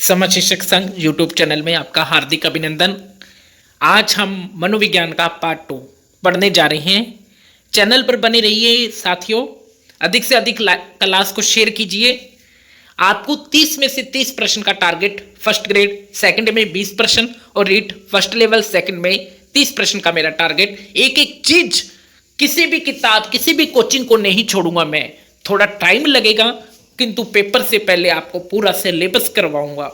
समाज शिक्षक संघ यूट्यूब चैनल में आपका हार्दिक अभिनंदन। आज हम मनोविज्ञान का पार्ट 2 पढ़ने जा रहे हैं। चैनल पर बने रहिए साथियों, अधिक से अधिक क्लास को शेयर कीजिए। आपको 30 में से 30 प्रश्न का टारगेट, फर्स्ट ग्रेड सेकंड में 20 प्रश्न और रीट फर्स्ट लेवल सेकंड में 30 प्रश्न का मेरा टारगेट। एक एक चीज, किसी भी किताब, किसी भी कोचिंग को नहीं छोड़ूंगा मैं। थोड़ा टाइम लगेगा किंतु पेपर से पहले आपको पूरा सिलेबस करवाऊंगा।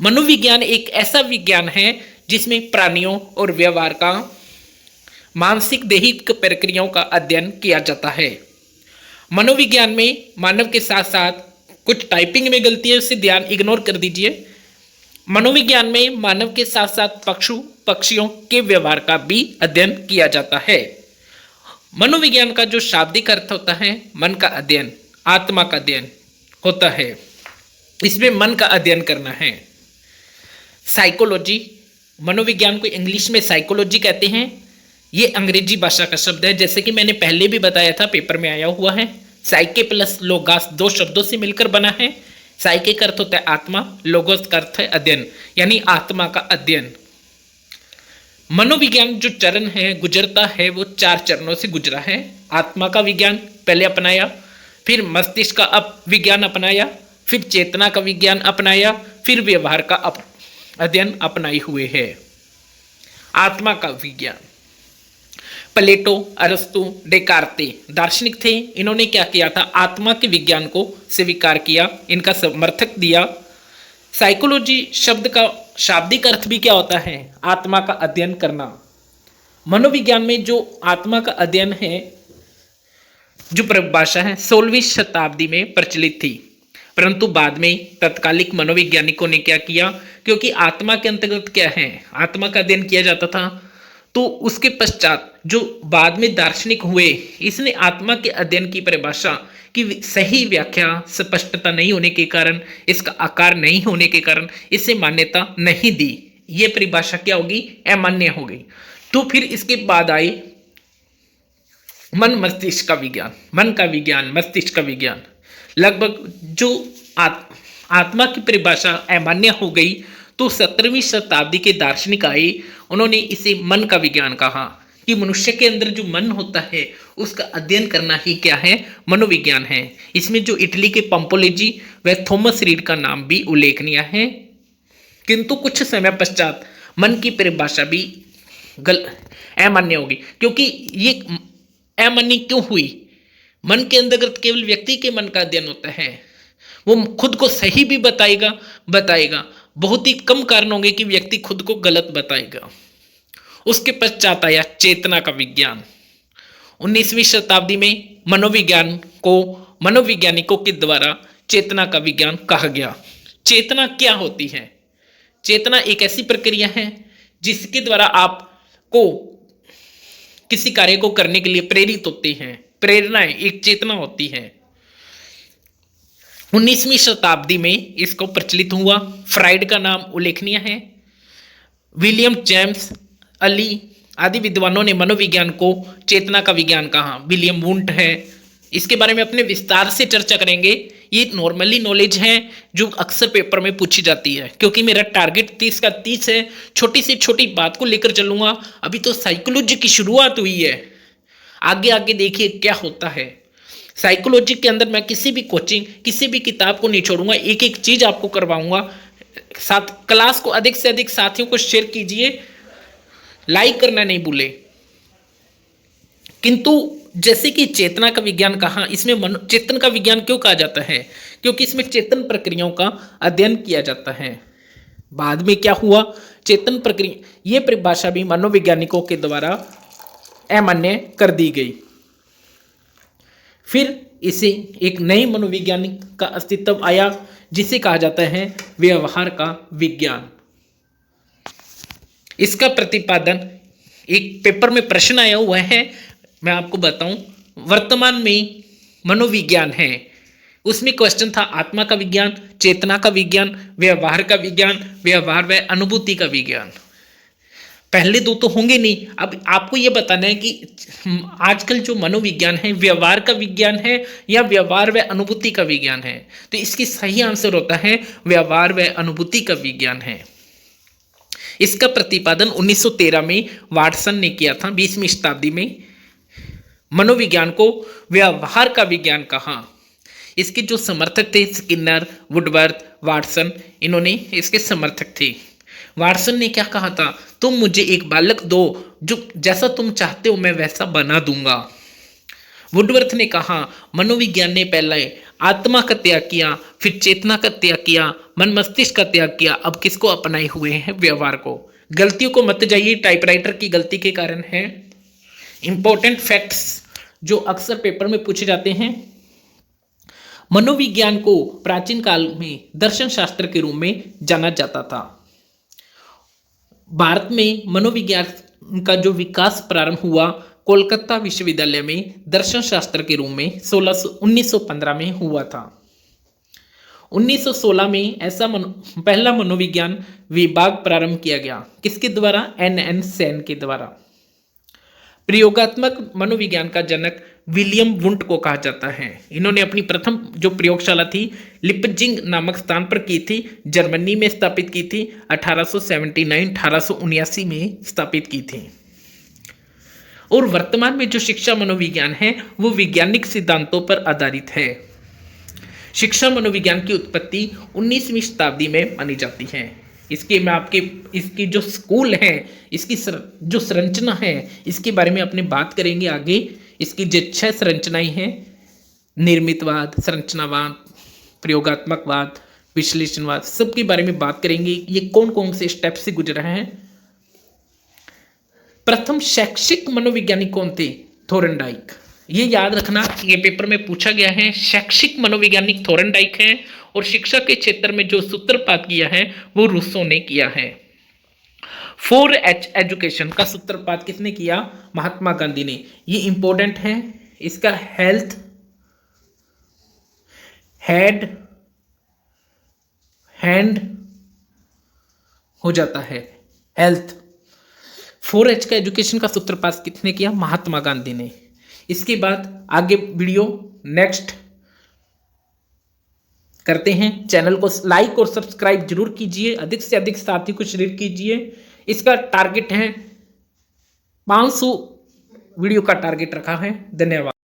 मनोविज्ञान एक ऐसा विज्ञान है जिसमें प्राणियों और व्यवहार का, मानसिक दैहिक प्रक्रियाओं का अध्ययन किया जाता है। मनोविज्ञान में मानव के साथ साथ कुछ टाइपिंग में गलती है, उससे ध्यान इग्नोर कर दीजिए। मनोविज्ञान में मानव के साथ साथ पक्षियों के व्यवहार का भी अध्ययन किया जाता है। मनोविज्ञान का जो शाब्दिक अर्थ होता है, मन का अध्ययन, आत्मा का अध्ययन होता है। इसमें मन का अध्ययन करना है। साइकोलॉजी, मनोविज्ञान को इंग्लिश में साइकोलॉजी कहते हैं। ये अंग्रेजी भाषा का शब्द है, जैसे कि मैंने पहले भी बताया था, पेपर में आया हुआ है। साइके प्लस लोगास 2 शब्दों से मिलकर बना है। साइके का अर्थ होता है आत्मा, लोगोस का अर्थ है अध्ययन, यानी आत्मा का अध्ययन। मनोविज्ञान जो चरण है, गुजरता है, वो 4 चरणों से गुजरा है। आत्मा का विज्ञान पहले अपनाया, फिर मस्तिष्क का विज्ञान अपनाया, फिर चेतना का विज्ञान अपनाया, फिर व्यवहार का अध्ययन अपनाए हुए है। आत्मा का विज्ञान, प्लेटो, अरस्तु, डेकार्ते दार्शनिक थे। इन्होंने क्या किया था, आत्मा के विज्ञान को स्वीकार किया, इनका समर्थक दिया। साइकोलॉजी शब्द का शाब्दिक अर्थ भी क्या होता है, आत्मा का अध्ययन करना। मनोविज्ञान में जो आत्मा का अध्ययन है, जो परिभाषा है, 16वीं शताब्दी में प्रचलित थी, परंतु बाद में तत्कालिक मनोवैज्ञानिकों ने क्या किया, क्योंकि आत्मा के अंतर्गत क्या है, आत्मा का अध्ययन किया जाता था, तो उसके पश्चात जो बाद में दार्शनिक हुए, इसने आत्मा के अध्ययन की परिभाषा की सही व्याख्या, स्पष्टता नहीं होने के कारण, इसका आकार नहीं होने के कारण इसे मान्यता नहीं दी। यह परिभाषा क्या होगी, अमान्य हो गई। तो फिर इसके बाद आई मन मस्तिष्क का विज्ञान, मन का विज्ञान, मस्तिष्क का विज्ञान। लगभग जो आत्मा की परिभाषा अमान्य हो गई, तो 17वीं शताब्दी के दार्शनिक आए, उन्होंने इसे मन का विज्ञान कहा कि मनुष्य के अंदर जो मन होता है उसका अध्ययन करना ही क्या है, मनोविज्ञान है। इसमें जो इटली के पंपोलोजी व थॉमस रीड का नाम भी उल्लेखनीय है। किंतु कुछ समय पश्चात मन की परिभाषा भी अमान्य होगी। क्योंकि ये अमान्य क्यों हुई, मन के अंतर्गत केवल व्यक्ति के मन का अध्ययन होता है, वो खुद को सही भी बताएगा। बहुत ही कम कारण होंगे कि व्यक्ति खुद को गलत बताएगा। उसके पश्चात आया चेतना का विज्ञान। 19वीं शताब्दी में मनोवैज्ञानिकों के द्वारा चेतना का विज्ञान कहा गया। चेतना क्या होती है? चेतना एक ऐसी प्रक्रिया है जिसके द्वारा आपको किसी कार्य को करने के लिए प्रेरित होते हैं। प्रेरणाएं एक चेतना होती है। 19वीं शताब्दी में इसको प्रचलित हुआ। फ्राइड का नाम उल्लेखनीय है। विलियम जेम्स अली आदि विद्वानों ने मनोविज्ञान को चेतना का विज्ञान कहा। विलियम वुंट है, इसके बारे में अपने विस्तार से चर्चा करेंगे। ये नॉर्मली नॉलेज है जो अक्सर पेपर में पूछी जाती है। क्योंकि मेरा टारगेट 30 का 30 है, छोटी से छोटी बात को लेकर चलूंगा। अभी तो साइकोलॉजी की शुरुआत हुई है, आगे आगे देखिए क्या होता है। साइकोलॉजी के अंदर मैं किसी भी कोचिंग, किसी भी किताब को नहीं छोड़ूंगा, एक एक चीज आपको करवाऊंगा। साथ क्लास को अधिक से अधिक साथियों को शेयर कीजिए, लाइक करना नहीं भूले। किंतु जैसे कि चेतना का विज्ञान कहा, इसमें चेतन का विज्ञान क्यों कहा जाता है, क्योंकि इसमें चेतन प्रक्रियाओं का अध्ययन किया जाता है। बाद में क्या हुआ, चेतन प्रक्रिया, यह परिभाषा भी मनोवैज्ञानिकों के द्वारा अमान्य कर दी गई। फिर इसे एक नई मनोवैज्ञानिक का अस्तित्व आया, जिसे कहा जाता है व्यवहार का विज्ञान। इसका प्रतिपादन एक पेपर में प्रश्न आया हुआ है, मैं आपको बताऊं। वर्तमान में मनोविज्ञान है, उसमें क्वेश्चन था आत्मा का विज्ञान, चेतना का विज्ञान, व्यवहार का विज्ञान, व्यवहार व अनुभूति का विज्ञान। पहले दो तो होंगे नहीं। अब आपको ये बताना है कि आजकल जो मनोविज्ञान है व्यवहार का विज्ञान है या व्यवहार व अनुभूति का विज्ञान है, तो इसकी सही आंसर होता है व्यवहार व अनुभूति का विज्ञान है। इसका प्रतिपादन 1913 में वाटसन ने किया था। 20वीं शताब्दी में मनोविज्ञान को व्यवहार का विज्ञान कहा। इसके जो समर्थक थे स्किनर, वुडवर्थ, वाटसन, इन्होंने इसके समर्थक थे। वाटसन ने क्या कहा था, तुम मुझे एक बालक दो जो जैसा तुम चाहते हो मैं वैसा बना दूंगा। वुडवर्थ ने कहा मनोविज्ञान ने पहले आत्मा का त्याग किया, फिर चेतना का त्याग किया, मन मस्तिष्क का त्याग किया, अब किसको अपनाए हुए हैं, व्यवहार को। गलतियों को मत जाइए, टाइपराइटर की गलती के कारण है। इंपॉर्टेंट फैक्ट्स जो अक्सर पेपर में पूछे जाते हैं। मनोविज्ञान को प्राचीन काल में दर्शन शास्त्र के रूप में जाना जाता था। भारत में मनोविज्ञान का जो विकास प्रारंभ हुआ कोलकाता विश्वविद्यालय में दर्शन शास्त्र के रूप में 1915 में हुआ था। 1916 में ऐसा पहला मनोविज्ञान विभाग प्रारंभ किया गया। किसके द्वारा? एन सेन के द्वारा। प्रयोगात्मक मनोविज्ञान का जनक विलियम वुंट को कहा जाता है। इन्होंने अपनी प्रथम जो प्रयोगशाला थी लिपजिंग नामक स्थान पर की थी, जर्मनी में स्थापित की थी। 1879 में स्थापित की थी। और वर्तमान में जो शिक्षा मनोविज्ञान है वो वैज्ञानिक सिद्धांतों पर आधारित है। शिक्षा मनोविज्ञान की उत्पत्ति 19वीं शताब्दी में मानी जाती है। इसकी जो स्कूल है, इसकी जो संरचना है, इसके बारे में अपने बात करेंगे आगे। इसकी जो 6 संरचनाएं हैं, निर्मितवाद, संरचनावाद, प्रयोगात्मकवाद, विश्लेषणवाद, सबके बारे में बात करेंगे। ये कौन कौन से स्टेप से गुजर रहे हैं। प्रथम शैक्षिक मनोवैज्ञानिक कौन थे? थोरनडाइक। ये याद रखना, ये पेपर में पूछा गया है। शैक्षिक मनोवैज्ञानिक थोरनडाइक है और शिक्षा के क्षेत्र में जो सूत्रपात किया है वो रूसो ने किया है। 4H एजुकेशन का सूत्रपात किसने किया? महात्मा गांधी ने। ये इंपॉर्टेंट है। इसका हेल्थ, हेड, हैंड हो जाता है हेल्थ। 4H का एजुकेशन का सूत्रपात किसने किया? महात्मा गांधी ने। इसके बाद आगे वीडियो नेक्स्ट करते हैं। चैनल को लाइक और सब्सक्राइब जरूर कीजिए, अधिक से अधिक साथी को शेयर कीजिए। इसका टारगेट है 500 वीडियो का टारगेट रखा है। धन्यवाद।